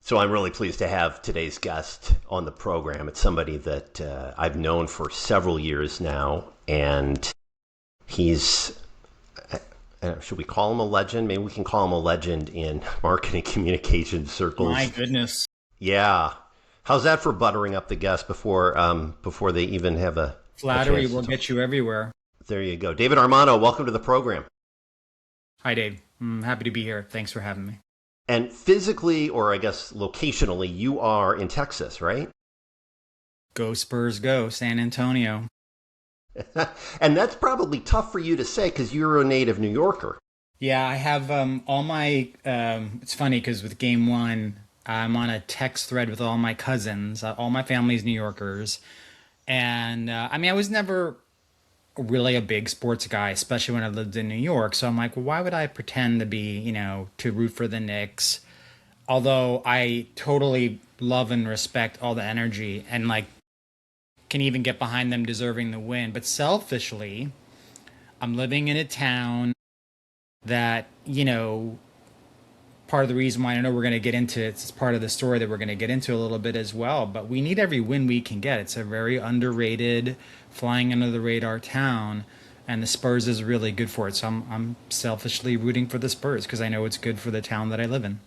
So I'm really pleased to have today's guest on the program. It's somebody that I've known for several years now, and he's, should we call him a legend? Maybe we can call him a legend in marketing communication My circles. goodness. Yeah. How's that for buttering up the guest before they even have a Flattery chance to will talk? get you everywhere. There you go. David Armano, welcome to the program. Hi, Dave. I'm happy to be here. Thanks for having me. And physically, or I guess locationally, you are in Texas, right? Go Spurs, go. San Antonio. And that's probably tough for you to say because you're a native New Yorker. Yeah, I have all my. It's funny because with game one, I'm on a text thread with all my cousins. All my family's New Yorkers. And I mean, I was never really a big sports guy, especially when I lived in New York. So I'm like, well, why would I pretend to be, to root for the Knicks? Although I totally love and respect all the energy and like can even get behind them deserving the win. But selfishly, I'm living in a town that, part of the reason why I know we're going to get into it, it's part of the story that we're going to get into a little bit as well. But we need every win we can get. It's a very underrated, flying under the radar town. And the Spurs is really good for it. So I'm selfishly rooting for the Spurs because I know it's good for the town that I live in.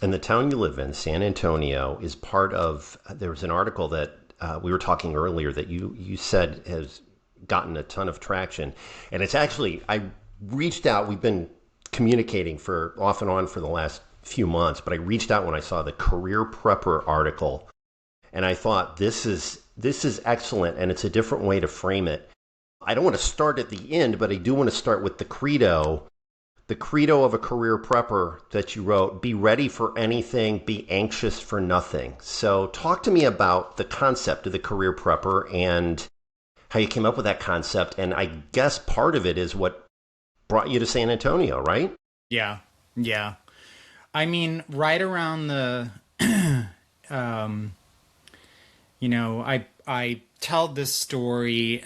And the town you live in, San Antonio, is part of. There was an article that we were talking earlier that you said has gotten a ton of traction, and it's actually I reached out. We've been communicating for off and on for the last few months, but I reached out when I saw the Career Prepper article, and I thought this is excellent, and it's a different way to frame it. I don't want to start at the end, but I do want to start with the credo of a career prepper that you wrote: be ready for anything, be anxious for nothing. So talk to me about the concept of the career prepper and how you came up with that concept. And I guess part of it is what brought you to San Antonio, right? Yeah. Yeah. I mean, right around the, um, I tell this story.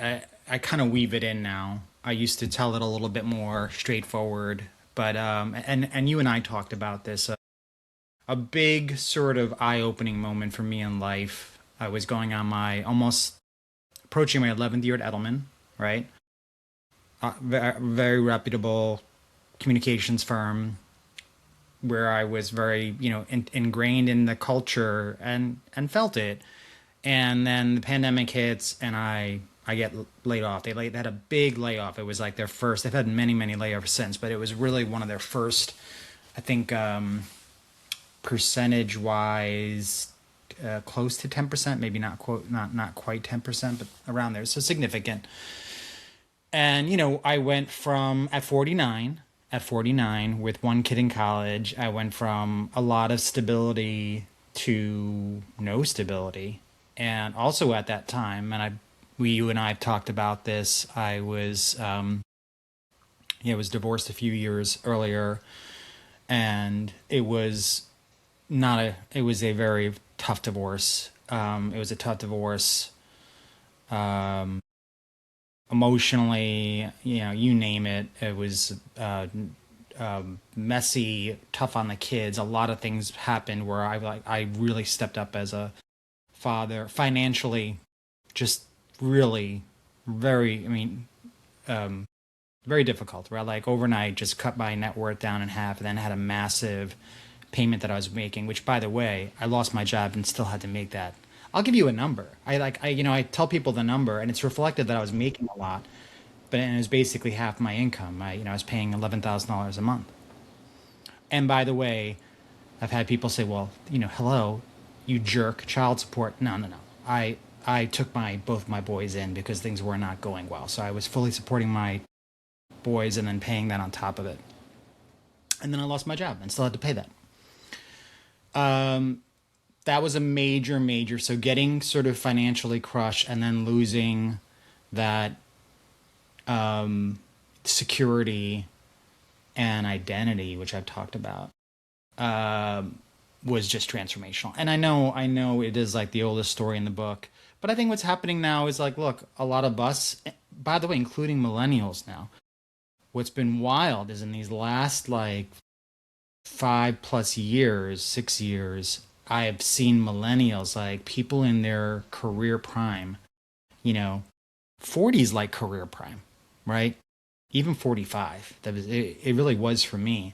I kind of weave it in now. I used to tell it a little bit more straightforward, but and you and I talked about this. A big sort of eye-opening moment for me in life. I was going on my almost approaching my 11th year at Edelman, right? Very reputable communications firm where I was very, ingrained in the culture and felt it. And then the pandemic hits, and I get laid off. They had a big layoff. It was like their first. They've had many layoffs since, but it was really one of their first. I think percentage wise, close to 10%, maybe not quite 10%, but around there. So significant. And I went from at 49 with one kid in college. I went from a lot of stability to no stability. And also at that time, and you and I have talked about this. I was divorced a few years earlier, and it was a very tough divorce. It was a tough divorce, um, emotionally, you name it. It was messy, tough on the kids. A lot of things happened where I really stepped up as a father financially, just really very, um, very difficult, right? Like overnight, just cut my net worth down in half, and then had a massive payment that I was making, which by the way, I lost my job and still had to make that. I'll give you a number. I tell people the number, and it's reflected that I was making a lot, but it was basically half my income. I was paying $11,000 a month. And by the way, I've had people say, well, hello, you jerk, child support. No, no, no. I took both my boys in because things were not going well. So I was fully supporting my boys and then paying that on top of it. And then I lost my job and still had to pay that. Um, that was a major. So getting sort of financially crushed and then losing that security and identity, which I've talked about, was just transformational. And I know it is like the oldest story in the book, but I think what's happening now is like, look, a lot of us, by the way, including millennials now, what's been wild is in these last like 5+ years, 6 years, I have seen millennials, like people in their career prime, you know, 40s like career prime, right? Even 45. That was it, it really was for me.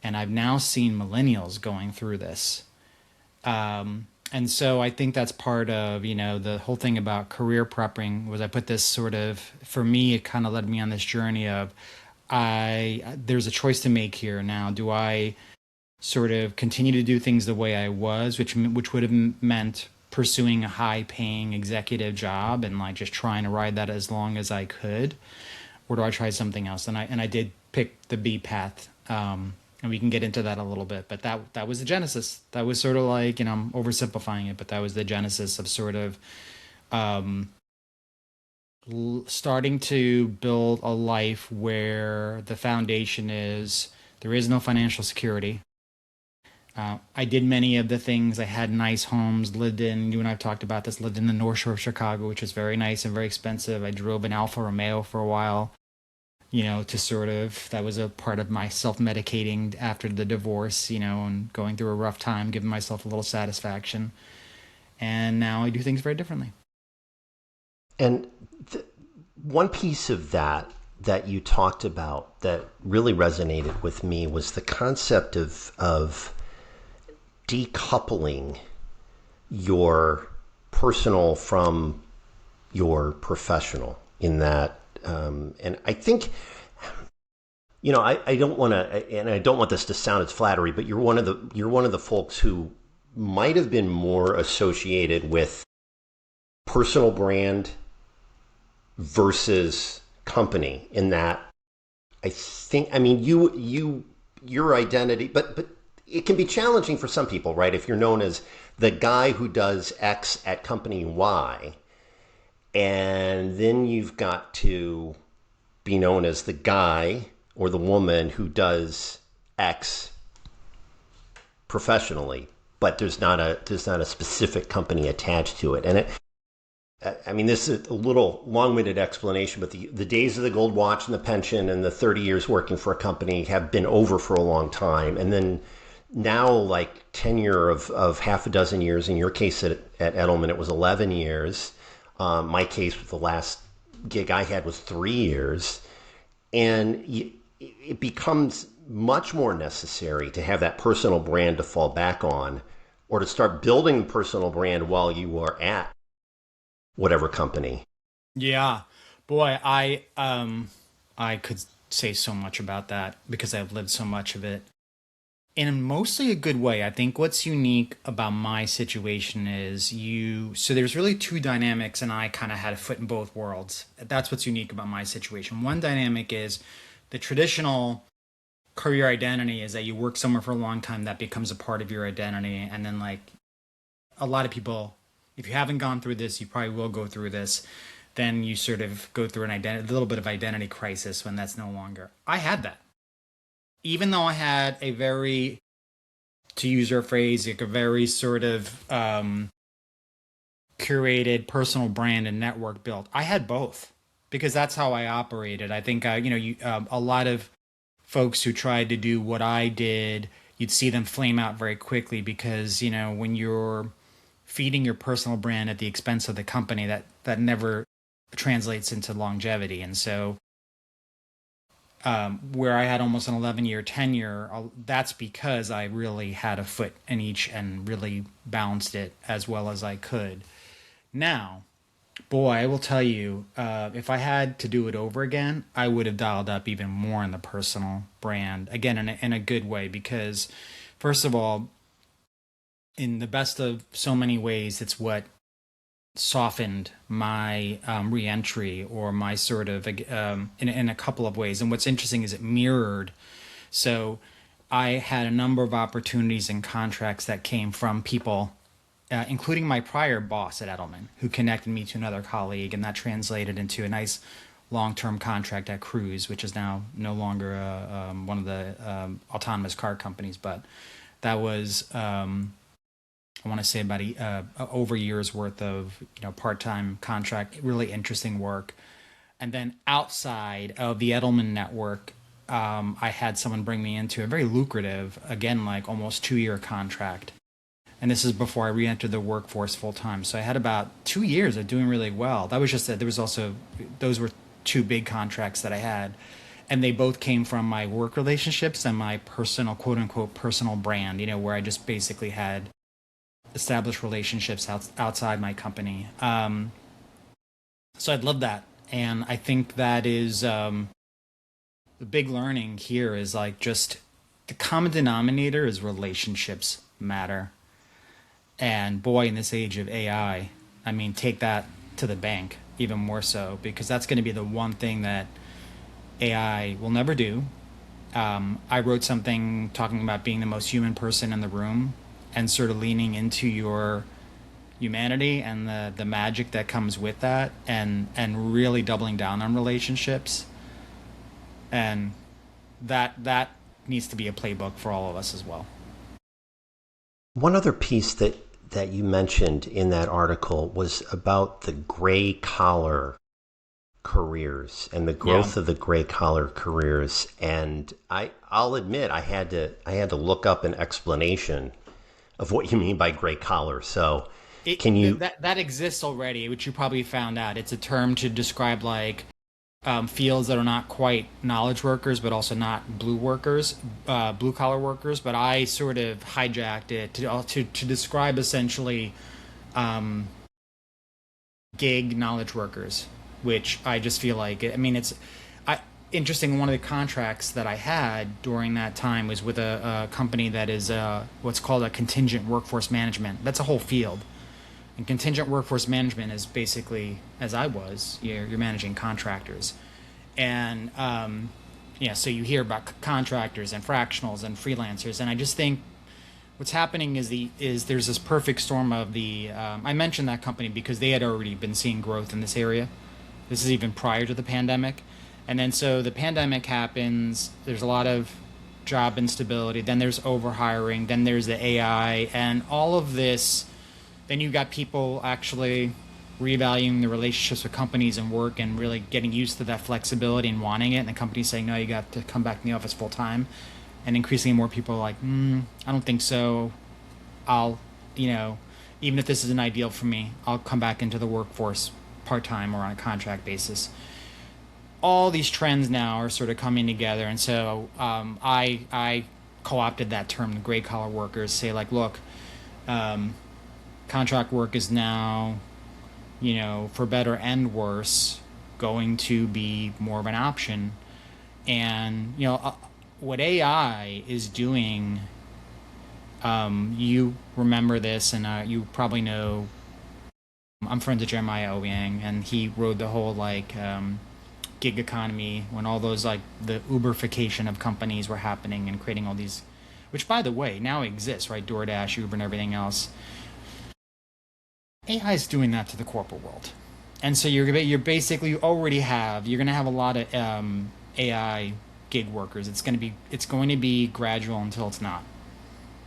And I've now seen millennials going through this. And so I think that's part of, the whole thing about career prepping was I put this sort of, for me, it kind of led me on this journey of there's a choice to make here now. Do I sort of continue to do things the way I was, which would have meant pursuing a high paying executive job and like just trying to ride that as long as I could, or do I try something else? And I did pick the B path. And we can get into that a little bit, but that was the genesis. That was sort of like, I'm oversimplifying it, but that was the genesis of sort of starting to build a life where the foundation is there is no financial security. I did many of the things. I had nice homes, lived in, you and I've talked about this, lived in the North Shore of Chicago, which was very nice and very expensive. I drove an Alfa Romeo for a while, to sort of, that was a part of my self-medicating after the divorce, and going through a rough time, giving myself a little satisfaction. And now I do things very differently. And one piece of that you talked about that really resonated with me was the concept of decoupling your personal from your professional in that. And I think, I don't want to, and I don't want this to sound as flattery, but you're one of the folks who might have been more associated with personal brand versus company in that I think, your identity, but it can be challenging for some people, right? If you're known as the guy who does X at company Y, and then you've got to be known as the guy or the woman who does X professionally, but there's not a specific company attached to it. And this is a little long-winded explanation, but the days of the gold watch and the pension and the 30 years working for a company have been over for a long time. And then now, like tenure of half a dozen years, in your case at Edelman, it was 11 years. My case with the last gig I had was 3 years. And it becomes much more necessary to have that personal brand to fall back on, or to start building the personal brand while you are at whatever company. Yeah, boy, I could say so much about that because I've lived so much of it in mostly a good way. I think what's unique about my situation is so there's really two dynamics, and I kind of had a foot in both worlds. That's what's unique about my situation. One dynamic is the traditional career identity is that you work somewhere for a long time, that becomes a part of your identity. And then, like a lot of people, if you haven't gone through this, you probably will go through this. Then you sort of go through a little bit of identity crisis when that's no longer. I had that. Even though I had a very, to use your phrase, like a very sort of curated personal brand and network built, I had both because that's how I operated. I think, a lot of folks who tried to do what I did, you'd see them flame out very quickly because, when you're feeding your personal brand at the expense of the company, that never translates into longevity. And so where I had almost an 11-year tenure, that's because I really had a foot in each and really balanced it as well as I could. Now, boy, I will tell you, if I had to do it over again, I would have dialed up even more in the personal brand, again, in a good way, because first of all, in the best of so many ways, it's what softened my reentry, or my sort of in a couple of ways. And what's interesting is it mirrored. So I had a number of opportunities and contracts that came from people, including my prior boss at Edelman, who connected me to another colleague, and that translated into a nice long-term contract at Cruise, which is now no longer one of the autonomous car companies, but that was I want to say about over a year's worth of part-time contract, really interesting work. And then outside of the Edelman network, I had someone bring me into a very lucrative, again, like almost 2-year contract And this is before I re-entered the workforce full time. So I had about 2 years of doing really well. That was just that there was also, those were two big contracts that I had. And they both came from my work relationships and my personal, quote unquote, personal brand, where I just basically had established relationships outside my company. So I'd love that. And I think that is the big learning here is like just the common denominator is relationships matter. And boy, in this age of I mean, take that to the bank even more so, because that's going to be the one thing that AI will never do. I wrote something talking about being the most human person in the room and sort of leaning into your humanity and the magic that comes with that, and really doubling down on relationships. And that needs to be a playbook for all of us as well. One other piece that you mentioned in that article was about the gray collar careers and the Yeah. growth of the gray collar careers. And I'll admit I had to look up an explanation of what you mean by gray collar. So can you That exists already, which you probably found out. It's a term to describe like fields that are not quite knowledge workers, but also not blue collar workers. But I sort of hijacked it to describe essentially gig knowledge workers, which I just feel like I mean it's interesting. One of the contracts that I had during that time was with a company that is what's called a contingent workforce management. That's a whole field. And contingent workforce management is basically, as I was, you're managing contractors. And yeah, so you hear about contractors and fractionals and freelancers. And I just think what's happening is there's this perfect storm of I mentioned that company because they had already been seeing growth in this area. This is even prior to the pandemic. And then so the pandemic happens, there's a lot of job instability, then there's overhiring, then there's the AI, and all of this. Then you got people actually reevaluating the relationships with companies and work and really getting used to that flexibility and wanting it. And the company's saying, no, you got to come back in the office full time. And increasingly more people are like, I don't think so. I'll, even if this isn't ideal for me, I'll come back into the workforce part time or on a contract basis. All these trends now are sort of coming together. And so I co-opted that term, the gray collar workers, say like, look, contract work is now, for better and worse, going to be more of an option. And, what AI is doing, you remember this, and you probably know, I'm friends with Jeremiah Owyang, and he wrote the whole, gig economy when all those, the Uberification of companies were happening and creating all these, which, by the way, now exists, right? DoorDash, Uber, and everything else. AI is doing that to the corporate world, and so you're basically you're going to have a lot of AI gig workers. It's going to be gradual until it's not,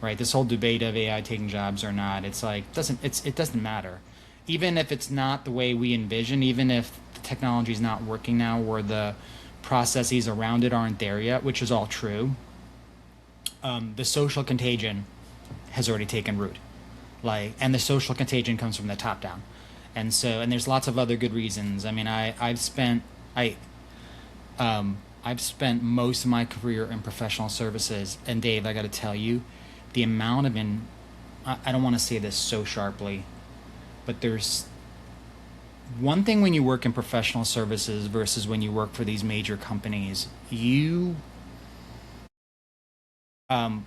right? This whole debate of AI taking jobs or not, it's like it doesn't matter, even if it's not the way we envision, even if the technology is not working now, or the processes around it aren't there yet, which is all true. The social contagion has already taken root. And the social contagion comes from the top down, and there's lots of other good reasons. I mean, I've spent most of my career in professional services, and Dave, I got to tell you, the amount of I don't want to say this so sharply, but there's one thing when you work in professional services versus when you work for these major companies.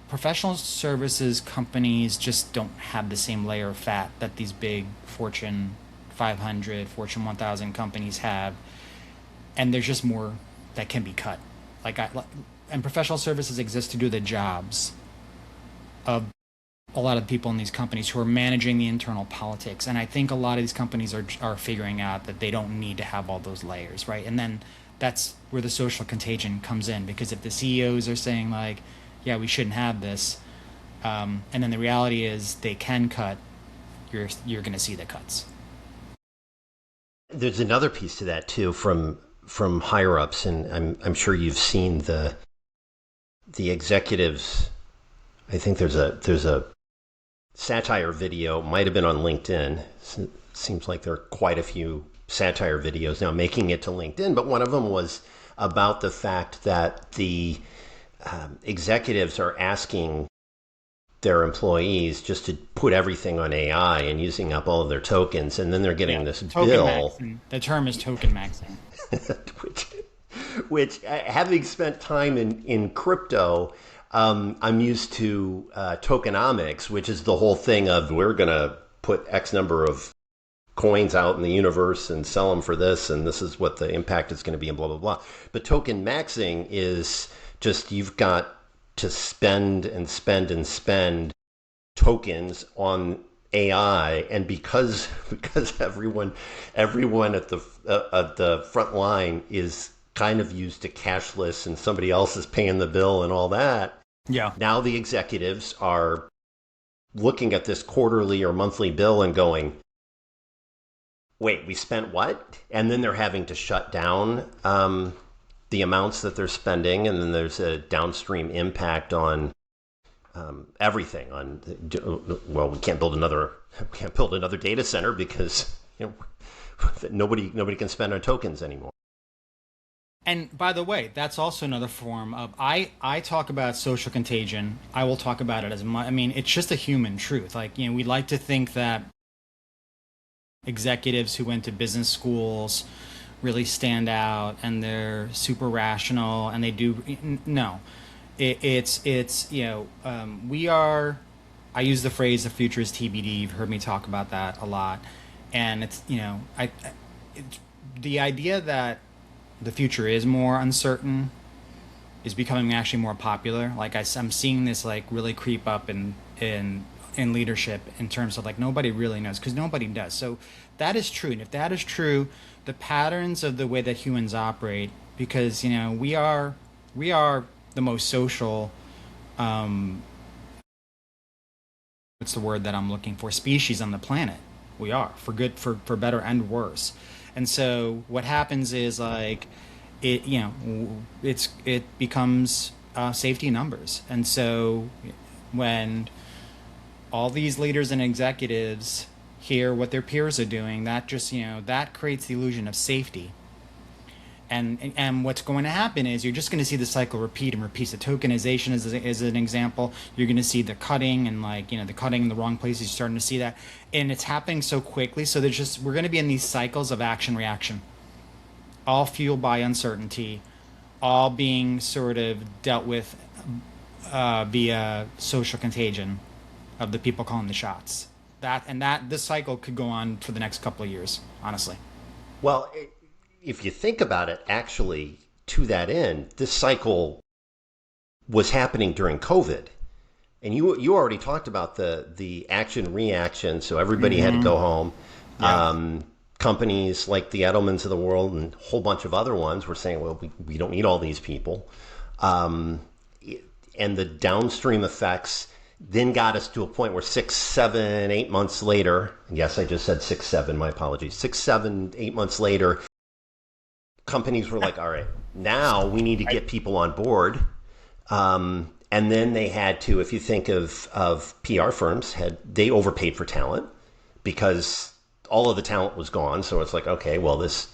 Professional services companies just don't have the same layer of fat that these big Fortune 500, Fortune 1000 companies have, and there's just more that can be cut. And professional services exist to do the jobs of a lot of people in these companies who are managing the internal politics. And I think a lot of these companies are figuring out that they don't need to have all those layers, right? And then that's where the social contagion comes in, because if the CEOs are saying yeah, we shouldn't have this, and then the reality is they can cut, you're going to see the cuts. There's another piece to that too from higher ups, and I'm sure you've seen the executives. I think there's a satire video, might have been on LinkedIn. Seems like there are quite a few satire videos now making it to LinkedIn, but one of them was about the fact that the executives are asking their employees just to put everything on AI and using up all of their tokens, and then they're getting this bill. The term is tokenmaxxing. which, which having spent time in crypto, I'm used to tokenomics, which is the whole thing of we're going to put X number of coins out in the universe and sell them for this, and this is what the impact is going to be, and blah, blah, blah. But token maxing is just you've got to spend and spend and spend tokens on AI, and because everyone at the front line is kind of used to cashless and somebody else is paying the bill and all that. Yeah. Now the executives are looking at this quarterly or monthly bill and going, wait, we spent what? And then they're having to shut down the amounts that they're spending, and then there's a downstream impact on everything. Well, we can't build another data center because nobody can spend on tokens anymore. And by the way, that's also another form of I talk about social contagion. I will talk about it as much. I mean, it's just a human truth. Like, we like to think that executives who went to business schools really stand out and they're super rational and they do no. It's we are. I use the phrase "the future is TBD." You've heard me talk about that a lot, and it's it's the idea that the future is more uncertain is becoming actually more popular. Like I'm seeing this like really creep up in leadership in terms of like nobody really knows because nobody does. So that is true, and if that is true, the patterns of the way that humans operate, because we are the most social. What's the word that I'm looking for? Species on the planet. We are, for good, for better and worse. And so what happens is like it becomes safety numbers. And so when all these leaders and executives hear what their peers are doing, that just that creates the illusion of safety. And what's going to happen is you're just going to see the cycle repeat and repeat. The tokenization is an example. You're going to see the cutting and the cutting in the wrong places. You're starting to see that, and it's happening so quickly. So we're going to be in these cycles of action reaction, all fueled by uncertainty, all being sort of dealt with via social contagion of the people calling the shots. This cycle could go on for the next couple of years, honestly. Well, if you think about it, actually, to that end, this cycle was happening during COVID. And you already talked about the action reaction, so everybody had to go home. Yeah. Companies like the Edelmans of the world and a whole bunch of other ones were saying, well, we don't need all these people. And the downstream effects then got us to a point where 6, 7, 8 months later, yes, I just said 6, 7, my apologies, 6, 7, 8 months later, companies were like, all right, now we need to get people on board. And then they had to, if you think of PR firms, they overpaid for talent because all of the talent was gone. So it's like, okay, well, let's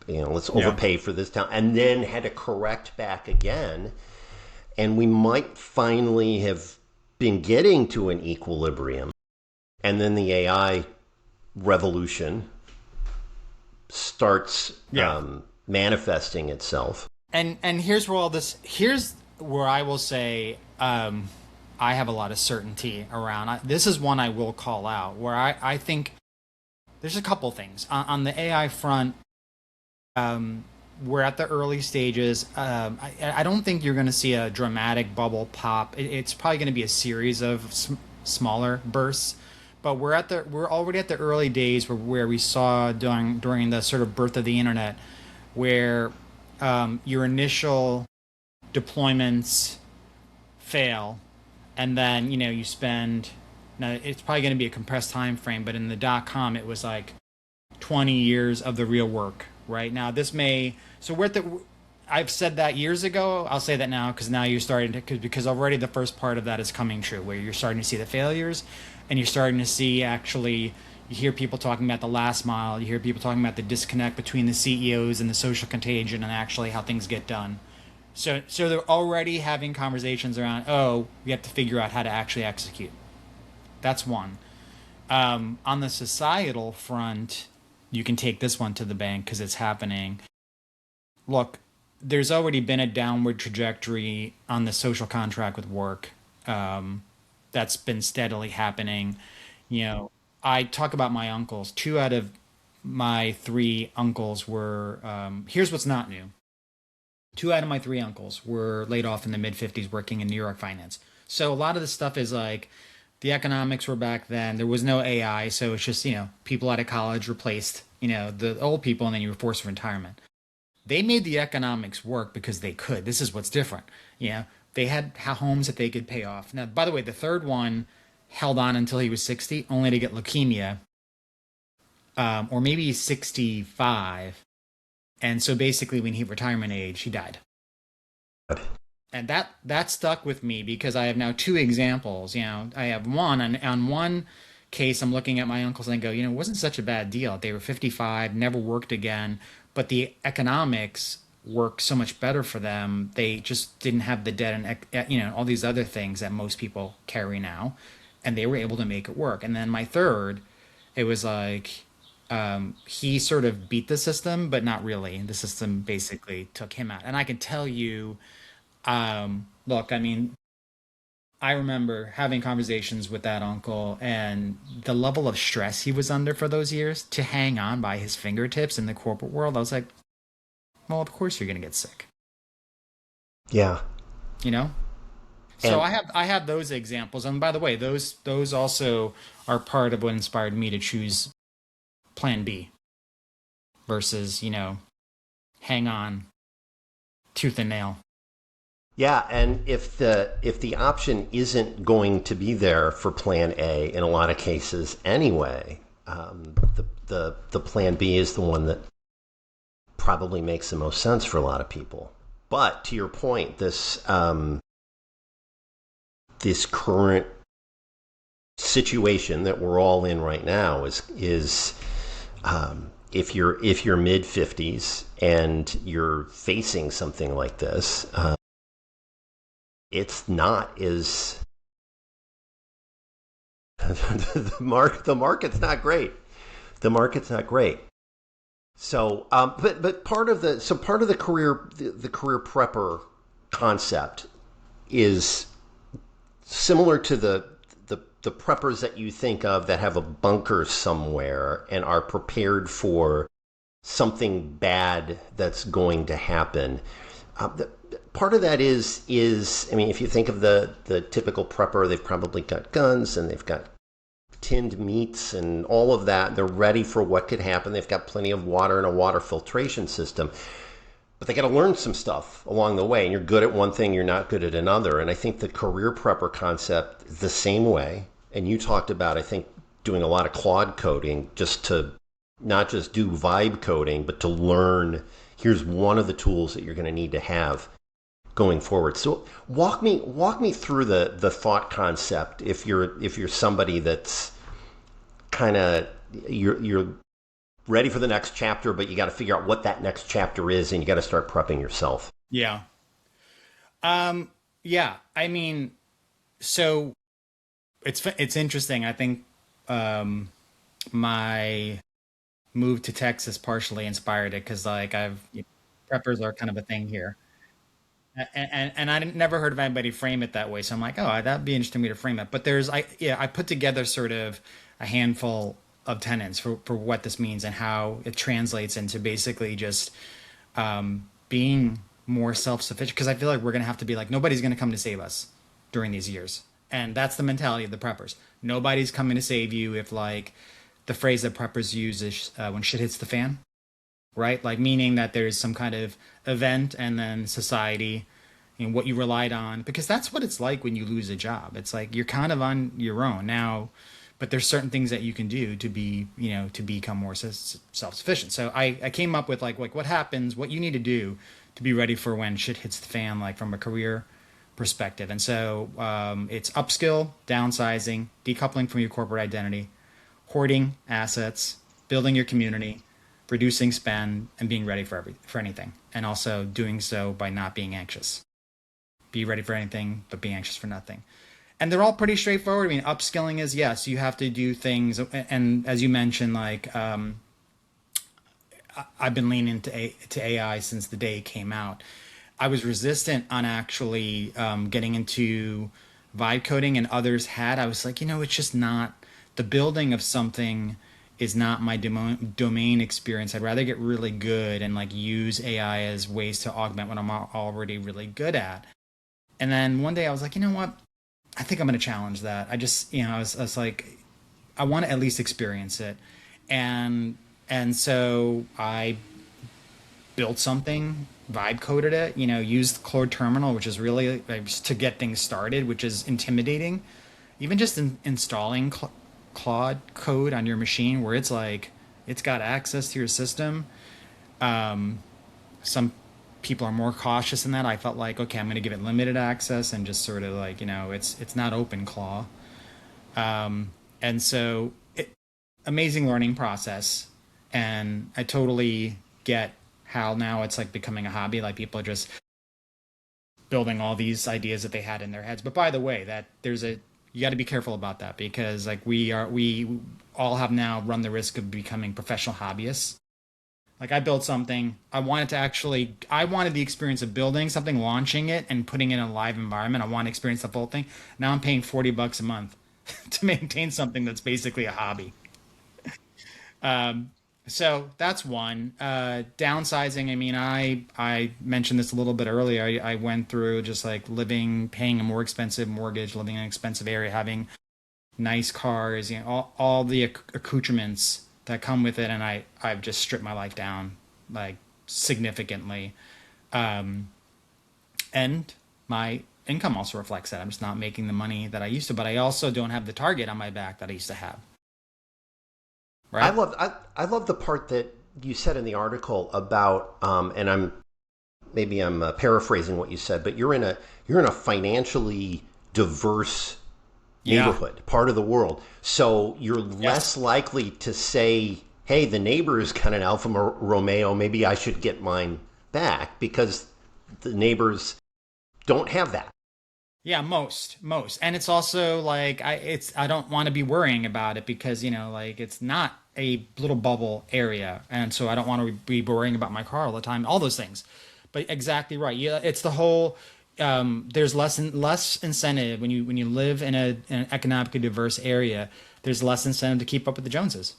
overpay for this talent, and then had to correct back again. And we might finally have been getting to an equilibrium. And then the AI revolution starts manifesting itself. And here's where I will say I have a lot of certainty around. This is one I will call out, where I think there's a couple things. On the AI front, we're at the early stages. I don't think you're going to see a dramatic bubble pop. It's probably going to be a series of smaller bursts. But we're already at the early days where we saw during the sort of birth of the internet, where your initial deployments fail, and then you spend. Now it's probably going to be a compressed time frame, but in the .com it was like 20 years of the real work. Right now, we're at the. I've said that years ago. I'll say that now because now you're starting to because already the first part of that is coming true, where you're starting to see the failures, and you're starting to see actually. You hear people talking about the last mile. You hear people talking about the disconnect between the CEOs and the social contagion, and actually how things get done. So they're already having conversations around. Oh, we have to figure out how to actually execute. That's one. On the societal front, you can take this one to the bank because it's happening. Look, there's already been a downward trajectory on the social contract with work. That's been steadily happening. You know, I talk about my uncles. Two out of my three uncles were. Here's what's not new. Two out of my three uncles were laid off in the mid 50s working in New York finance. So a lot of the stuff is like the economics were back then. There was no AI, so it's just, people out of college replaced, the old people, and then you were forced to retirement. They made the economics work because they could. This is what's different. They had homes that they could pay off. Now, by the way, the third one held on until he was 60, only to get leukemia, or maybe 65. And so basically, when he hit retirement age, he died. And that stuck with me because I have now two examples. I have one on one case. I'm looking at my uncles and I go, it wasn't such a bad deal. They were 55, never worked again, but the economics worked so much better for them. They just didn't have the debt and all these other things that most people carry now, and they were able to make it work. And then my third, it was like he sort of beat the system, but not really. The system basically took him out. And I can tell you, look, I mean, I remember having conversations with that uncle and the level of stress he was under for those years to hang on by his fingertips in the corporate world. I was like, well, of course you're going to get sick, Yeah. you know? So And I have those examples. And by the way, those also are part of what inspired me to choose plan B versus, hang on tooth and nail. yeah, and if the option isn't going to be there for plan A in a lot of cases anyway, the plan B is the one that probably makes the most sense for a lot of people. But to your point, this current situation that we're all in right now is if you're mid 50s and you're facing something like this, it's not as the market's not great. The market's not great. So, but part of the career prepper concept is similar to the preppers that you think of that have a bunker somewhere and are prepared for something bad that's going to happen. Part of that is I mean, if you think of the typical prepper, they've probably got guns and they've got tinned meats and all of that. They're ready for what could happen. They've got plenty of water and a water filtration system. But they got to learn some stuff along the way. And you're good at one thing, you're not good at another. And I think the career prepper concept is the same way. And you talked about, I think, doing a lot of Claude coding just to not just do vibe coding, but to learn here's one of the tools that you're going to need to have going forward. So walk me through the thought concept if you're somebody that's kind of you're ready for the next chapter, but you got to figure out what that next chapter is, and you got to start prepping yourself. Yeah. Yeah. I mean, so it's interesting. I think my move to Texas partially inspired it because like preppers are kind of a thing here. And I never heard of anybody frame it that way. So I'm like, oh, that'd be interesting to me to frame it. But I put together sort of a handful of tenets for what this means and how it translates into basically just being more self-sufficient. Because I feel like we're going to have to be like, nobody's going to come to save us during these years. And that's the mentality of the preppers. Nobody's coming to save you if like the phrase that preppers use is when shit hits the fan, right? Like meaning that there's some kind of event and then society and what you relied on, because that's what it's like when you lose a job. It's like you're kind of on your own now, but there's certain things that you can do to be, to become more self-sufficient. So I came up with like what happens, what you need to do to be ready for when shit hits the fan, like from a career perspective. And so it's upskill, downsizing, decoupling from your corporate identity, hoarding assets, building your community, reducing spend, and being ready for anything. And also doing so by not being anxious. Be ready for anything, but be anxious for nothing. And they're all pretty straightforward. I mean, upskilling is yes, you have to do things, and as you mentioned, like I've been leaning to AI since the day it came out. I was resistant on actually getting into vibe coding, and others had. I was like, it's just not the building of something is not my domain experience. I'd rather get really good and like use AI as ways to augment what I'm already really good at. And then one day I was like, you know what? I think I'm going to challenge that. I just, I was like, I want to at least experience it. And so I built something, vibe coded it, used Claude Terminal, which is really like, just to get things started, which is intimidating. Even just installing Claude code on your machine, where it's like it's got access to your system. Some people are more cautious in that. I felt like, okay, I'm going to give it limited access and just sort of like, it's not open claw. And so amazing learning process. And I totally get how now it's like becoming a hobby. Like people are just building all these ideas that they had in their heads. But by the way, that you got to be careful about that, because like we all have now run the risk of becoming professional hobbyists. Like I built something, I wanted the experience of building something, launching it, and putting it in a live environment. I want to experience the full thing. Now I'm paying $40 a month to maintain something that's basically a hobby. So that's one. Downsizing. I mean, I mentioned this a little bit earlier. I went through just like paying a more expensive mortgage, living in an expensive area, having nice cars, all the accoutrements that come with it, and I've just stripped my life down like significantly, and my income also reflects that. I'm just not making the money that I used to, but I also don't have the target on my back that I used to have. I Right? love I love the part that you said in the article about and I'm paraphrasing what you said, but you're in a financially diverse Yeah. neighborhood, part of the world. So you're Yes. less likely to say, hey, the neighbor's got an Alfa Romeo, maybe I should get mine back, because the neighbors don't have that. Yeah, most. And it's also like I don't want to be worrying about it, because, like it's not a little bubble area. And so I don't want to be worrying about my car all the time, all those things. But exactly right. Yeah, it's the whole there's less incentive when you live in an economically diverse area. There's less incentive to keep up with the Joneses.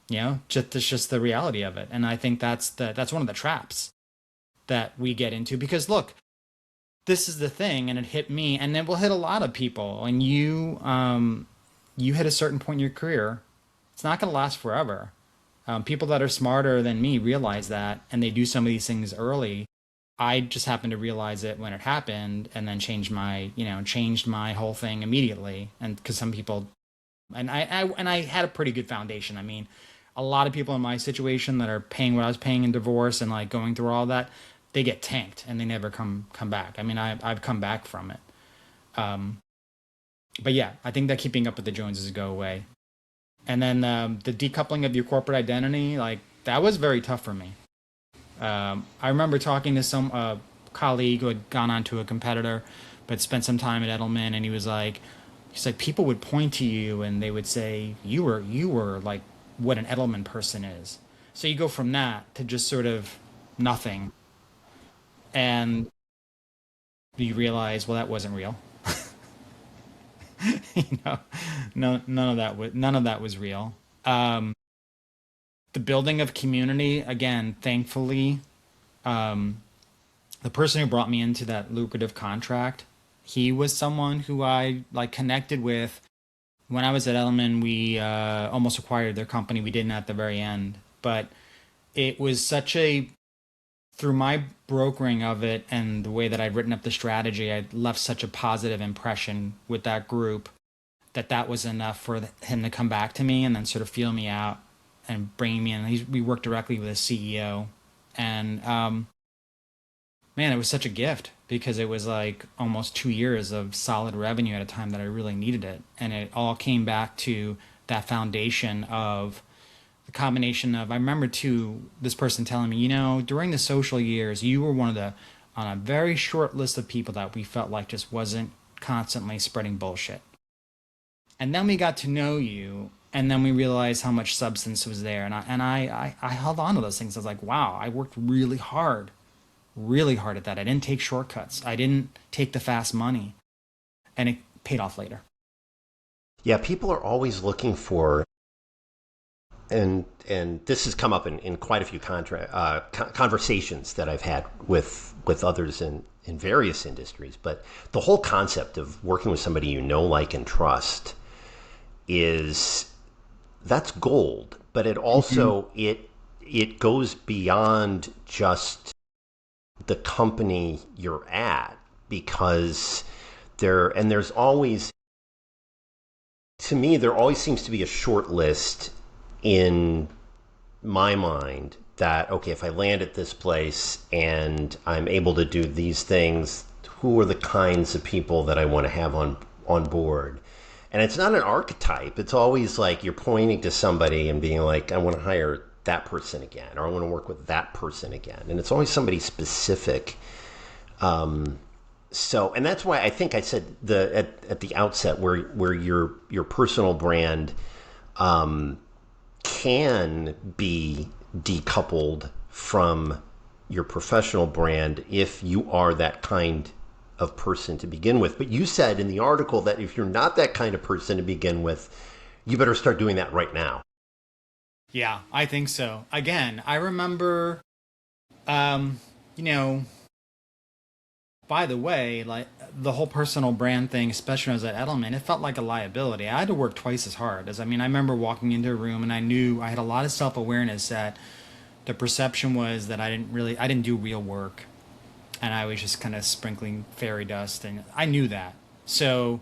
It's just the reality of it. And I think that's one of the traps that we get into, because look, this is the thing, and it hit me, and it will hit a lot of people. And you hit a certain point in your career, it's not going to last forever. People that are smarter than me realize that, and they do some of these things early. I just happened to realize it when it happened, and then changed my whole thing immediately. And because some people, and I had a pretty good foundation. I mean, a lot of people in my situation that are paying what I was paying in divorce and like going through all that, they get tanked and they never come back. I mean, I've come back from it. Um, but yeah, I think that keeping up with the Joneses go away. And then the decoupling of your corporate identity, like that was very tough for me. I remember talking to some colleague who had gone on to a competitor, but spent some time at Edelman, and he's like, people would point to you and they would say you were like what an Edelman person is. So you go from that to just sort of nothing, and you realize, well, that wasn't real. you know, no, none of that was real. Um, the building of community, again, thankfully, um, the person who brought me into that lucrative contract, he was someone who I like connected with when I was at Edelman. We almost acquired their company. We didn't at the very end, but it was such a through my brokering of it and the way that I'd written up the strategy, I left such a positive impression with that group that was enough for him to come back to me and then sort of feel me out and bring me in. We worked directly with the CEO, and man, it was such a gift because it was like almost 2 years of solid revenue at a time that I really needed it. And it all came back to that foundation of the combination of, I remember too, this person telling me, during the social years, you were one of the, on a very short list of people that we felt like just wasn't constantly spreading bullshit. And then we got to know you, and then we realized how much substance was there. And I held on to those things. I was like, wow, I worked really hard at that. I didn't take shortcuts. I didn't take the fast money, and it paid off later. Yeah, people are always looking for, and this has come up in quite a few conversations that I've had with others in various industries. But the whole concept of working with somebody you know, like, and trust is that's gold. But it also it goes beyond just the company you're at, because there's always, to me, there always seems to be a short list in my mind that, okay, if I land at this place and I'm able to do these things, who are the kinds of people that I want to have on board? And it's not an archetype. It's always like you're pointing to somebody and being like, I want to hire that person again, or I want to work with that person again. And it's always somebody specific. So, and that's why I think I said at the outset where your personal brand can be decoupled from your professional brand if you are that kind of person to begin with. But you said in the article that if you're not that kind of person to begin with, you better start doing that right now. Yeah, I think so. Again, I remember, um, you know, by the way, like the whole personal brand thing, especially when I was at Edelman, it felt like a liability. I had to work twice as hard. I remember walking into a room and I knew I had a lot of self awareness that the perception was that I didn't do real work, and I was just kind of sprinkling fairy dust, and I knew that. So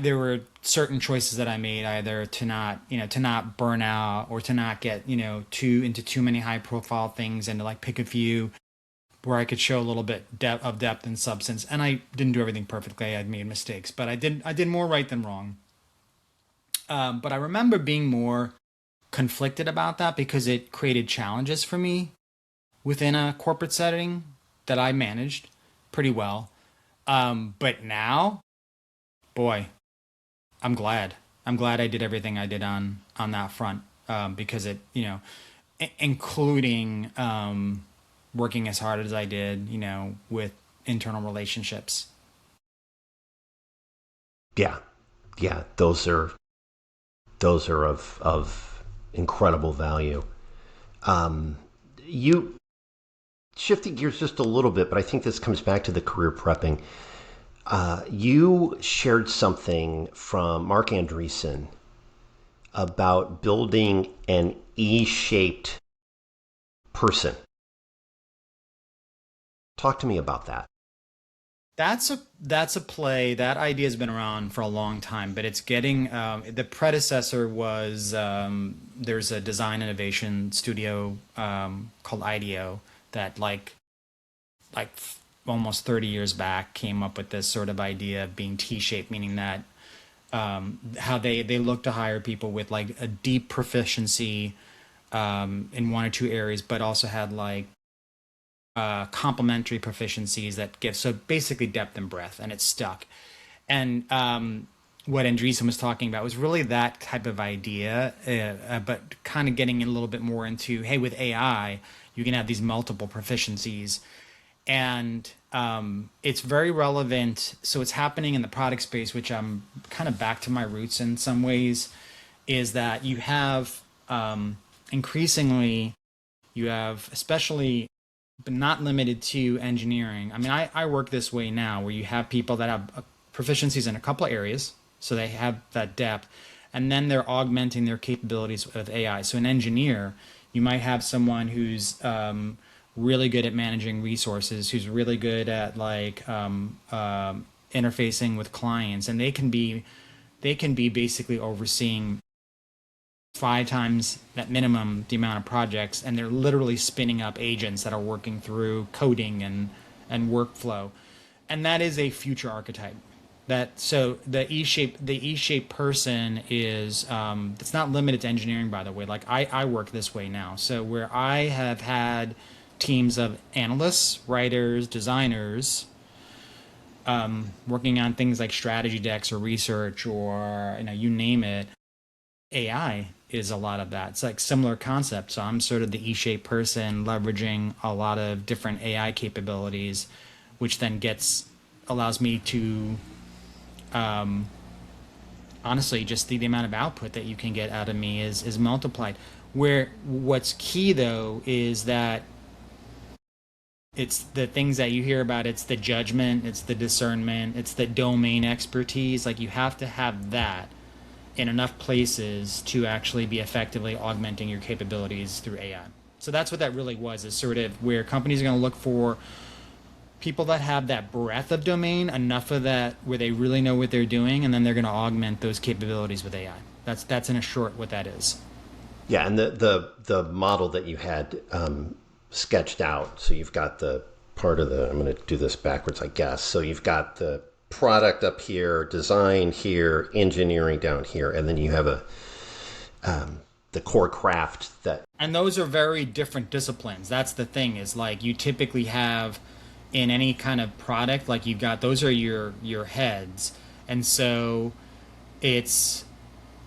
there were certain choices that I made, either to not burn out, or to not get too into too many high profile things, and to like pick a few where I could show a little bit of depth and substance. And I didn't do everything perfectly. I'd made mistakes, but I did more right than wrong. But I remember being more conflicted about that because it created challenges for me within a corporate setting that I managed pretty well. But now, boy, I'm glad. I'm glad I did everything I did on that front, because it, including working as hard as I did, with internal relationships. Yeah, yeah, those are of incredible value. You shifting gears just a little bit, but I think this comes back to the career prepping. You shared something from Mark Andreessen about building an E-shaped person. Talk to me about that. That's a play. That idea has been around for a long time, but it's getting the predecessor was, there's a design innovation studio called IDEO that like almost 30 years back came up with this sort of idea of being T-shaped, meaning that how they look to hire people with like a deep proficiency in one or two areas, but also had like complementary proficiencies that give, so basically depth and breadth, and it's stuck. And what Andreessen was talking about was really that type of idea, but kind of getting a little bit more into, hey, with AI, you can have these multiple proficiencies, and it's very relevant. So it's happening in the product space, which I'm kind of back to my roots in some ways, is that you have increasingly, you have, especially but not limited to engineering. I work this way now where you have people that have proficiencies in a couple of areas, so they have that depth, and then they're augmenting their capabilities with AI. So an engineer, you might have someone who's really good at managing resources, who's really good at like interfacing with clients, and they can be basically overseeing 5 times that minimum the amount of projects, and they're literally spinning up agents that are working through coding and and workflow, and that is a future archetype. That so the E-shaped person is it's not limited to engineering, by the way. Like I work this way now, so where I have had teams of analysts, writers, designers working on things like strategy decks or research or you name it. AI is a lot of that. It's like similar concept. So I'm sort of the E-shaped person leveraging a lot of different AI capabilities, which then allows me to honestly just the amount of output that you can get out of me is multiplied. Where what's key though is that it's the things that you hear about. It's the judgment, it's the discernment, it's the domain expertise. Like you have to have that in enough places to actually be effectively augmenting your capabilities through AI. So that's what that really was, is sort of where companies are going to look for people that have that breadth of domain, enough of that where they really know what they're doing, and then they're going to augment those capabilities with AI. That's in a short what that is. Yeah, and the model that you had sketched out. So you've got the part of the, I'm going to do this backwards, I guess. So you've got the product up here, design here, engineering down here, and then you have the core craft that. And those are very different disciplines. That's the thing, is like you typically have in any kind of product, like you've got, those are your heads. And so it's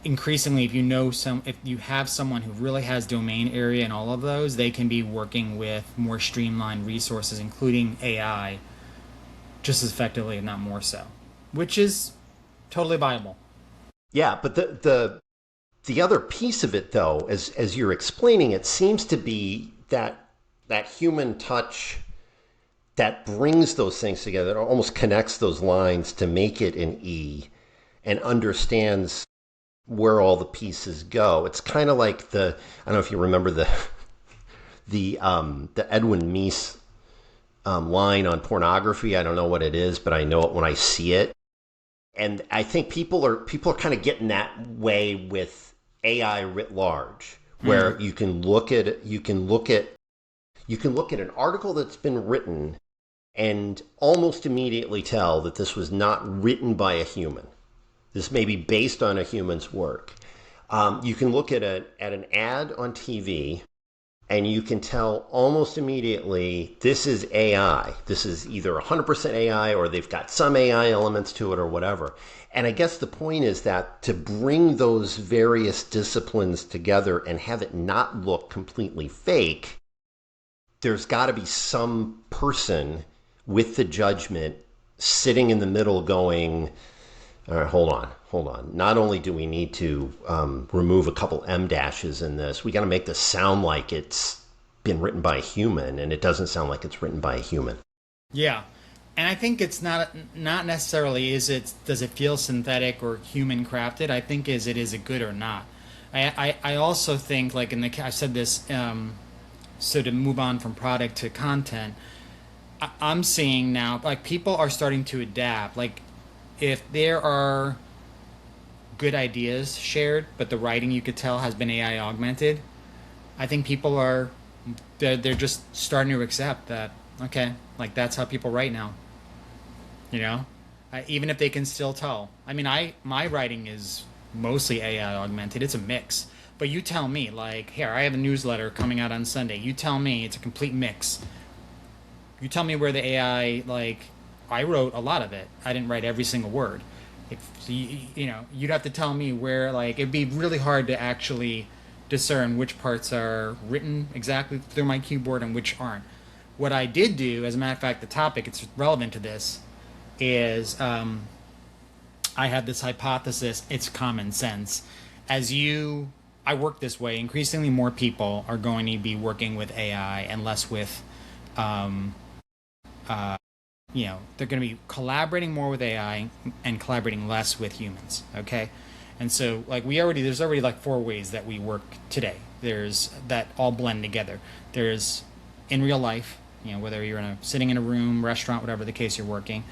increasingly, if you have someone who really has domain area in all of those, they can be working with more streamlined resources, including AI, just as effectively, if not more so, which is totally viable. Yeah, but the other piece of it, though, as you're explaining, it seems to be that human touch that brings those things together, that almost connects those lines to make it an E, and understands where all the pieces go. It's kind of like I don't know if you remember the Edwin Meese line on pornography. I don't know what it is, but I know it when I see it. And I think people are kind of getting that way with AI writ large, where you can look at an article that's been written and almost immediately tell that this was not written by a human. This may be based on a human's work. You can look at an ad on TV, and you can tell almost immediately this is AI. This is either 100% AI, or they've got some AI elements to it, or whatever. And I guess the point is that to bring those various disciplines together and have it not look completely fake, there's got to be some person with the judgment sitting in the middle going, all right, hold on. Not only do we need to remove a couple M dashes in this, we got to make this sound like it's been written by a human, and it doesn't sound like it's written by a human. Yeah. And I think it's not necessarily does it feel synthetic or human crafted. I think is it good or not. I also think, like I said this, so to move on from product to content, I'm seeing now, like, people are starting to adapt. Like, if there are good ideas shared, but the writing, you could tell, has been AI augmented, I think people they're just starting to accept that, okay, like, that's how people write now. Even if they can still tell. I mean, my writing is mostly AI augmented. It's a mix. But you tell me, like, here, I have a newsletter coming out on Sunday. You tell me it's a complete mix. You tell me where the AI, like, I wrote a lot of it. I didn't write every single word. If you'd have to tell me where, like, it'd be really hard to actually discern which parts are written exactly through my keyboard and which aren't. What I did do, as a matter of fact, the topic, it's relevant to this, is I had this hypothesis, it's common sense. I work this way, increasingly more people are going to be working with AI and less with they're going to be collaborating more with AI and collaborating less with humans. Okay. And so, like, there's already like 4 ways that we work today. There's that all blend together. There's in real life, whether you're sitting in a room, restaurant, whatever the case you're working.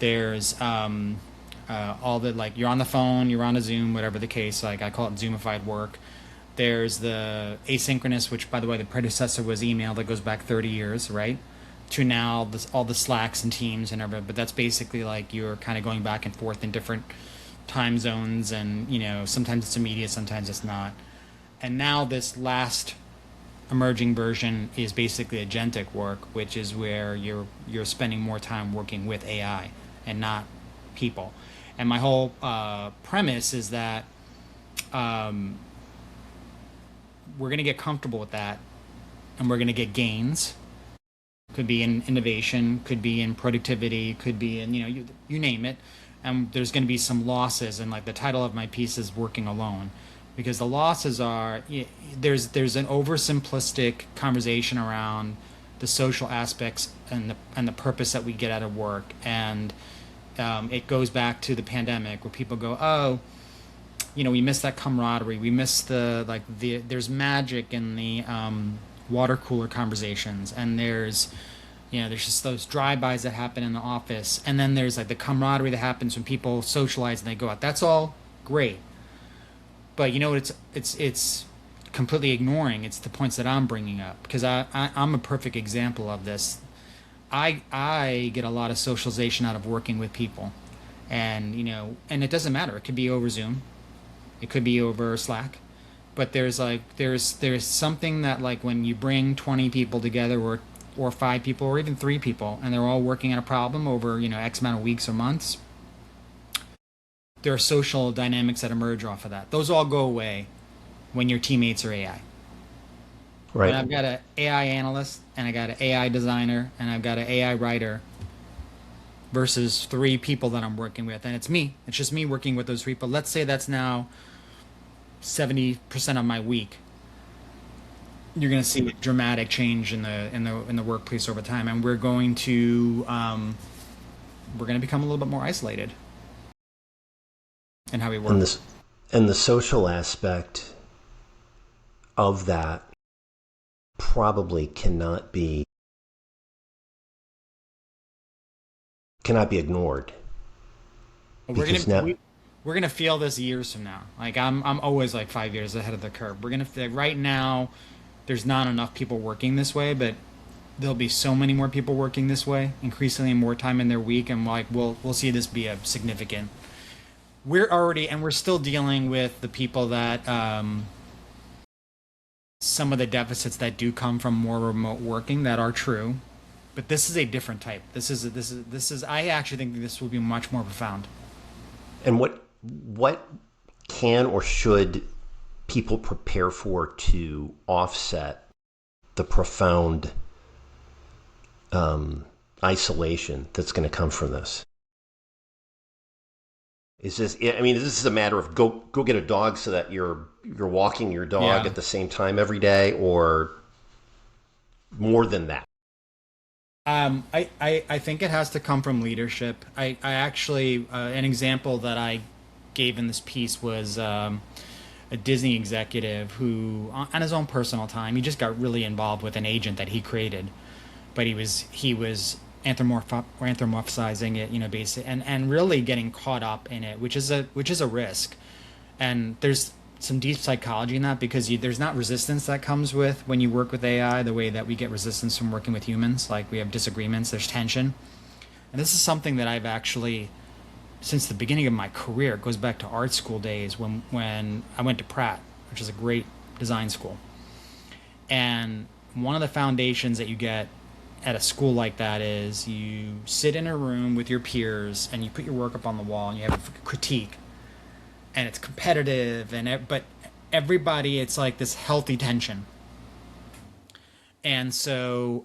There's all the, like, you're on the phone, you're on a Zoom, whatever the case, like I call it Zoomified work. There's the asynchronous, which, by the way, the predecessor was email, that goes back 30 years, right? to now all the Slacks and Teams and everything. But that's basically like you're kind of going back and forth in different time zones, and sometimes it's immediate, sometimes it's not. And now this last emerging version is basically agentic work, which is where you're spending more time working with AI and not people. And my whole premise is that we're going to get comfortable with that, and we're going to get gains. Could be in innovation, could be in productivity, could be in you name it. And there's going to be some losses, and like the title of my piece is "Working Alone," because the losses are there's an oversimplistic conversation around the social aspects and the purpose that we get out of work, and it goes back to the pandemic where people go, oh, we miss that camaraderie, we miss there's magic in the water cooler conversations, and there's just those drive-bys that happen in the office, and then there's like the camaraderie that happens when people socialize and they go out. That's all great, but it's completely ignoring. It's the points that I'm bringing up, because I'm a perfect example of this. I get a lot of socialization out of working with people, and and it doesn't matter. It could be over Zoom, it could be over Slack, but there's something that, like, when you bring 20 people together, or 5 people, or even 3 people, and they're all working on a problem over X amount of weeks or months, there are social dynamics that emerge off of that. Those all go away when your teammates are AI. Right. And I've got an AI analyst, and I got an AI designer, and I've got an AI writer, versus 3 people that I'm working with, and it's me. It's just me working with those people. Let's say that's now 70% of my week. You're going to see a dramatic change in the workplace over time, and we're going to become a little bit more isolated in how we work. And the social aspect of that probably cannot be ignored. We're gonna feel this years from now. Like I'm always like 5 years ahead of the curve. We're gonna right now. There's not enough people working this way, but there'll be so many more people working this way, increasingly more time in their week, and like we'll see this be a significant. We're still dealing with the people that some of the deficits that do come from more remote working that are true, but this is a different type. This is. I actually think this will be much more profound. And what can or should people prepare for to offset the profound isolation that's going to come from this? Is this? I mean, this is a matter of go get a dog so that you're walking your dog at the same time every day, or more than that? I think it has to come from leadership. I actually an example that I gave in this piece was a Disney executive who, on his own personal time, he just got really involved with an agent that he created, but he was anthropomorphizing it, basically, and really getting caught up in it, which is a risk. And there's some deep psychology in that, because there's not resistance that comes with when you work with AI the way that we get resistance from working with humans. Like, we have disagreements, there's tension, and this is something that I've actually, since the beginning of my career, it goes back to art school days when I went to Pratt, which is a great design school. And one of the foundations that you get at a school like that is you sit in a room with your peers and you put your work up on the wall and you have a critique, and it's competitive, but everybody, it's like this healthy tension. And so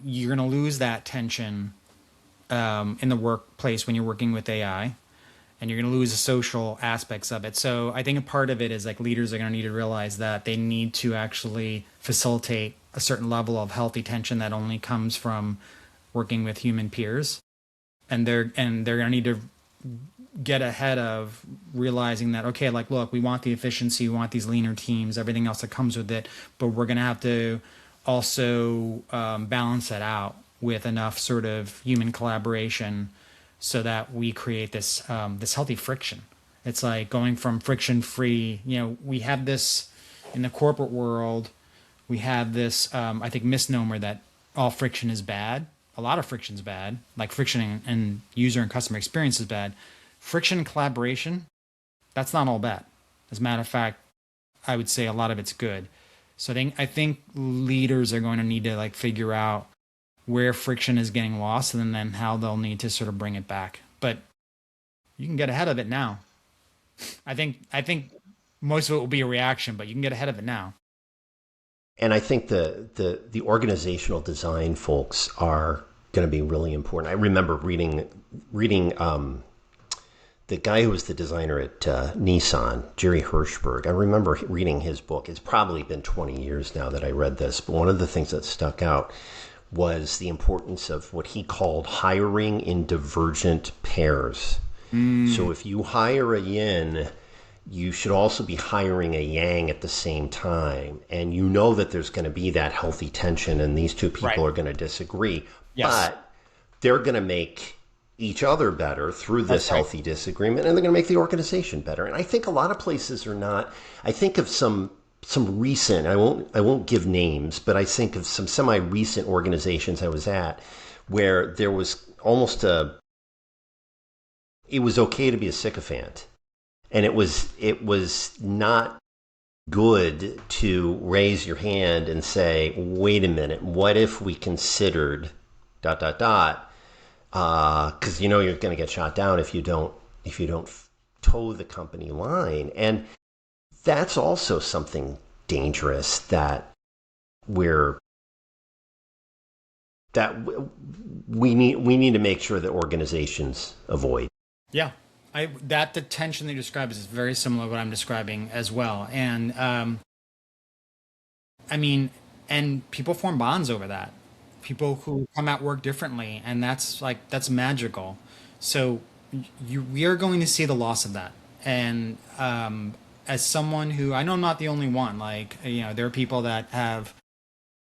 you're going to lose that tension in the workplace when you're working with AI, and you're going to lose the social aspects of it. So I think a part of it is, like, leaders are going to need to realize that they need to actually facilitate a certain level of healthy tension that only comes from working with human peers. And they're going to need to get ahead of realizing that, okay, like, look, we want the efficiency, we want these leaner teams, everything else that comes with it, but we're going to have to also balance that out with enough sort of human collaboration so that we create this this healthy friction. It's like going from friction free. We have this in the corporate world. We have this, I think, misnomer that all friction is bad. a lot of friction is bad, like friction and user and customer experience is bad. Friction and collaboration, that's not all bad. As a matter of fact, I would say a lot of it's good. So I think leaders are going to need to like figure out where friction is getting lost and then how they'll need to sort of bring it back. But you can get ahead of it now. I think most of it will be a reaction, but you can get ahead of it now. And I think the organizational design folks are going to be really important. I remember reading the guy who was the designer at Nissan, Jerry Hirschberg. I remember reading his book. It's probably been 20 years now that I read this, but one of the things that stuck out was the importance of what he called hiring in divergent pairs. So if you hire a yin, you should also be hiring a yang at the same time. And you know that there's going to be that healthy tension and these two Right. people are going to disagree, Yes. but they're going to make each other better through this That's right. healthy disagreement, and they're going to make the organization better. And I think a lot of places are not. I think of some recent. I won't give names, but I think of some semi recent organizations I was at where there was almost a. It was okay to be a sycophant, and it was not good to raise your hand and say, "Wait a minute, what if we considered dot dot dot?" Because you know you're going to get shot down if you don't toe the company line, and that's also something dangerous that we're that we need to make sure that organizations avoid. Yeah. That the tension that you described is very similar to what I'm describing as well. And I mean, and people form bonds over that. People who come at work differently, and that's magical. So we are going to see the loss of that. And as someone who I know I'm not the only one. Like there are people that have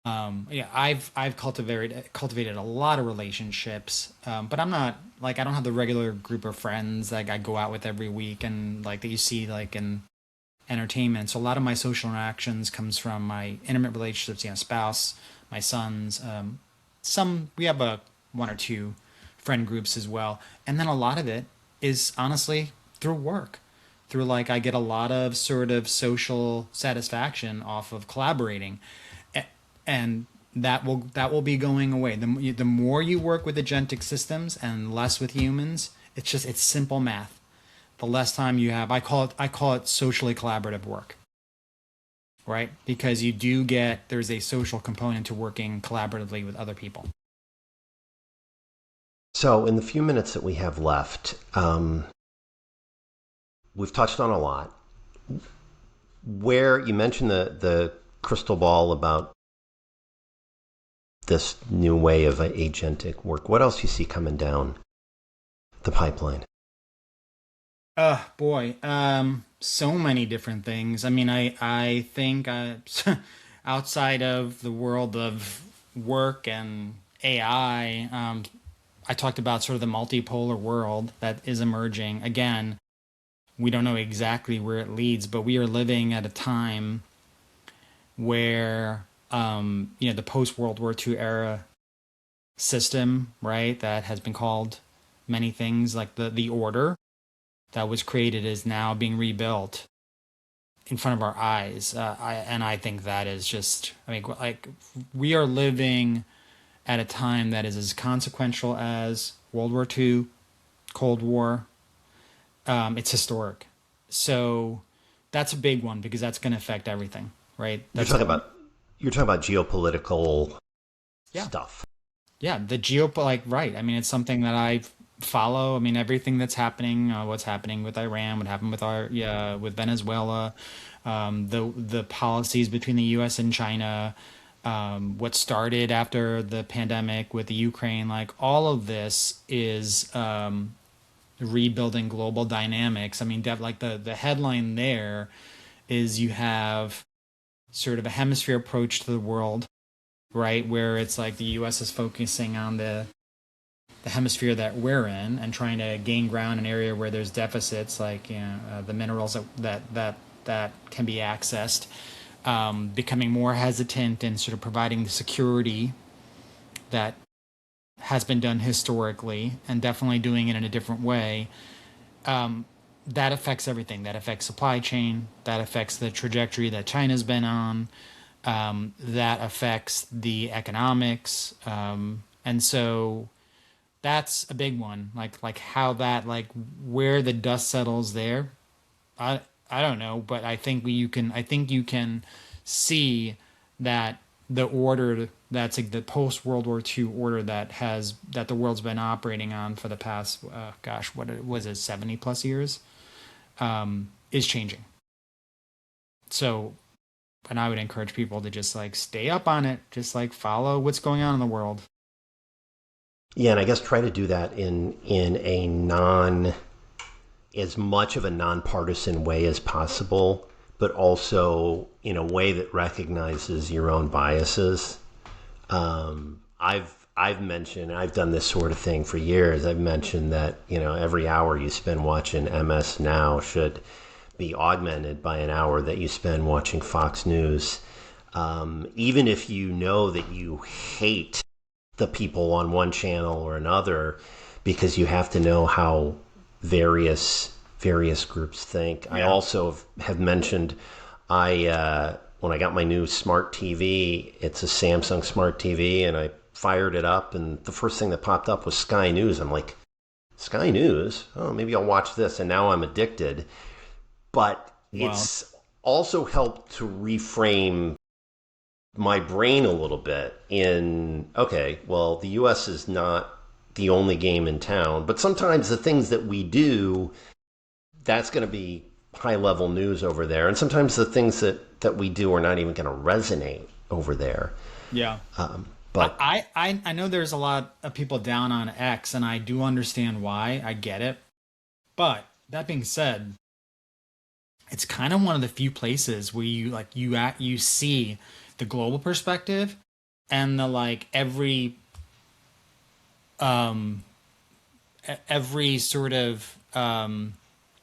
yeah, I've cultivated a lot of relationships, but I'm not like I don't have the regular group of friends like I go out with every week and like that you see like in entertainment. So a lot of my social interactions comes from my intimate relationships, spouse, my sons. Some we have a one or two friend groups as well, and then a lot of it is honestly through work, through like I get a lot of sort of social satisfaction off of collaborating, and that will be going away. The more you work with agentic systems and less with humans, it's simple math. The less time you have, I call it socially collaborative work, right? Because you do get there's a social component to working collaboratively with other people. So, in the few minutes that we have left, we've touched on a lot. Where you mentioned the crystal ball about this new way of agentic work. What else do you see coming down the pipeline? Boy, so many different things. I mean, I think outside of the world of work and AI, I talked about sort of the multipolar world that is emerging. Again, we don't know exactly where it leads, but we are living at a time where the post World War II era system, right, that has been called many things like the order that was created is now being rebuilt in front of our eyes. I think that is just, I mean, like we are living at a time that is as consequential as World War II, Cold War. It's historic. So that's a big one because that's going to affect everything, right? You're That's talking about you're talking about geopolitical yeah, stuff. yeah. The like right. I mean, it's something that I follow. I mean, everything that's happening, what's happening with Iran, what happened with our yeah, with Venezuela, the policies between the U.S. and China, what started after the pandemic with the Ukraine, like all of this is rebuilding global dynamics. I mean, like the headline there is you have sort of a hemisphere approach to the world, right? Where it's like the US is focusing on the hemisphere that we're in and trying to gain ground in an area where there's deficits, like the minerals that can be accessed, becoming more hesitant and sort of providing the security that has been done historically, and definitely doing it in a different way, that affects everything. That affects supply chain. That affects the trajectory that China's been on. That affects the economics. And so that's a big one. Like how that, like where the dust settles there. I don't know, but I think you can see that the order that's like the post World War II order that the world's been operating on for the past gosh, what was it, 70 plus years, is changing. So, and I would encourage people to just like stay up on it, just like follow what's going on in the world. Yeah, and I guess try to do that in a non as much of a nonpartisan way as possible, but also in a way that recognizes your own biases. I've mentioned, I've done this sort of thing for years. I've mentioned that every hour you spend watching MS Now should be augmented by an hour that you spend watching Fox News. Even if you know that you hate the people on one channel or another, because you have to know how various groups think. Yeah. I also have mentioned when I got my new smart TV, it's a Samsung smart TV, and I fired it up, and the first thing that popped up was Sky News. I'm like, Sky News? Oh, maybe I'll watch this, and now I'm addicted. But wow. It's also helped to reframe my brain a little bit in, okay, well, the US is not the only game in town, but sometimes the things that we do, that's going to be high level news over there. And sometimes the things that we do are not even going to resonate over there. Yeah. But I know there's a lot of people down on X, and I do understand why. I get it. But that being said, it's kind of one of the few places where you see the global perspective and the like every sort of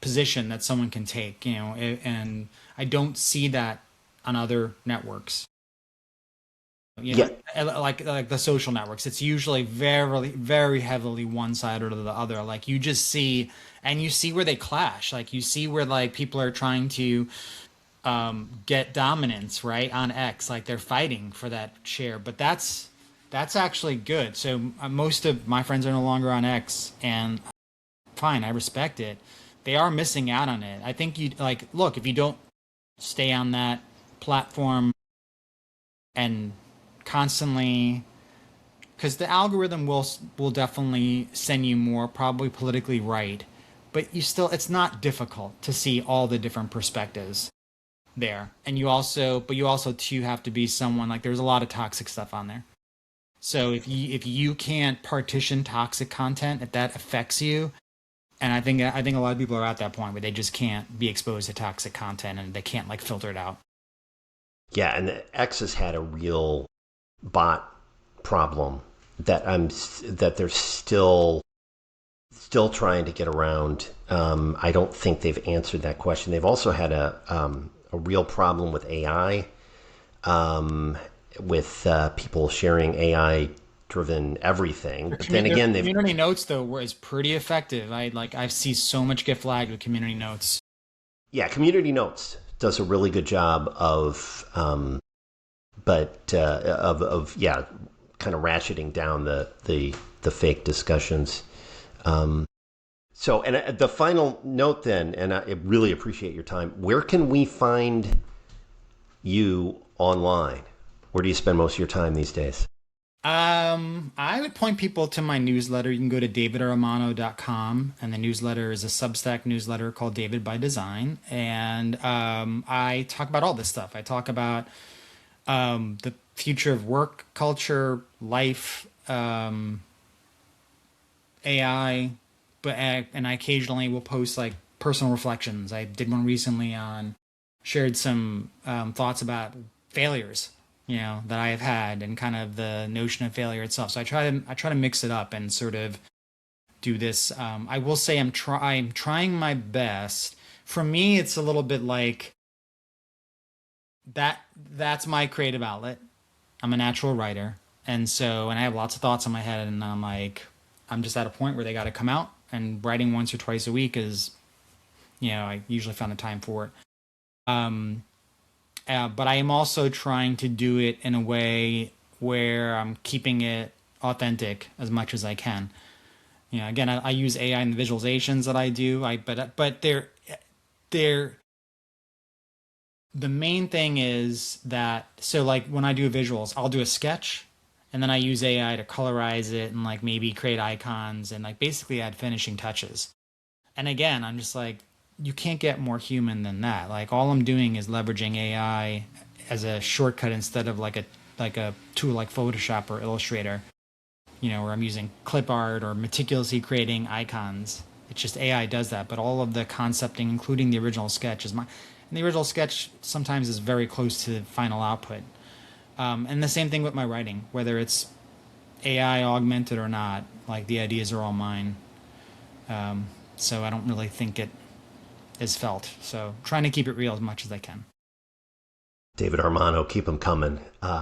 position that someone can take, and I don't see that on other networks. Yeah. Like the social networks, it's usually very, very heavily one side or the other. Like you just see, and you see where they clash. Like you see where like people are trying to get dominance, right, on X. Like they're fighting for that share, but that's actually good. So most of my friends are no longer on X, and fine, I respect it. They are missing out on it. I think you like look, if you don't stay on that platform and constantly, because the algorithm will definitely send you more probably politically right, but it's not difficult to see all the different perspectives there. And you also too have to be someone, like there's a lot of toxic stuff on there. So if you can't partition toxic content, if that affects you, and I think a lot of people are at that point where they just can't be exposed to toxic content and they can't like filter it out. Yeah, and X has had a real bot problem that they're still trying to get around. I don't think they've answered that question. They've also had a real problem with AI, with people sharing AI driven everything. But then again, community notes though is pretty effective. I see so much get flagged with community notes. Yeah, community notes does a really good job of kind of ratcheting down the fake discussions. So, and the final note then, and I really appreciate your time. Where can we find you online? Where do you spend most of your time these days? I would point people to my newsletter. You can go to davidarmano.com, and the newsletter is a Substack newsletter called David by Design. And I talk about all this stuff. I talk about the future of work, culture, life, AI, and I occasionally will post like personal reflections. I did one recently shared some thoughts about failures, that I have had, and kind of the notion of failure itself. So I try to mix it up and sort of do this. I will say I'm trying my best. For me, it's a little bit like that's my creative outlet. I'm a natural writer, And so, and I have lots of thoughts in my head, and I'm like, I'm just at a point where they got to come out, and writing once or twice a week is, I usually found the time for it. Um, but I am also trying to do it in a way where I'm keeping it authentic as much as I can. Again, I use AI in the visualizations that I do. But they're the main thing is that, so like when I do visuals, I'll do a sketch and then I use AI to colorize it and like maybe create icons and like basically add finishing touches. And again, I'm just like, you can't get more human than that. Like all I'm doing is leveraging AI as a shortcut instead of like a tool like Photoshop or Illustrator, where I'm using clip art or meticulously creating icons. It's just AI does that, but all of the concepting, including the original sketch, is mine. And the original sketch sometimes is very close to the final output. And the same thing with my writing, whether it's AI augmented or not, like the ideas are all mine. So I don't really think it is felt. So trying to keep it real as much as I can. David Armano, keep them coming.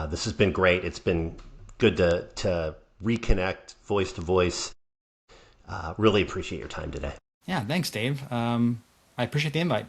This has been great. It's been good to reconnect voice to voice. Really appreciate your time today. Yeah, thanks, Dave. I appreciate the invite.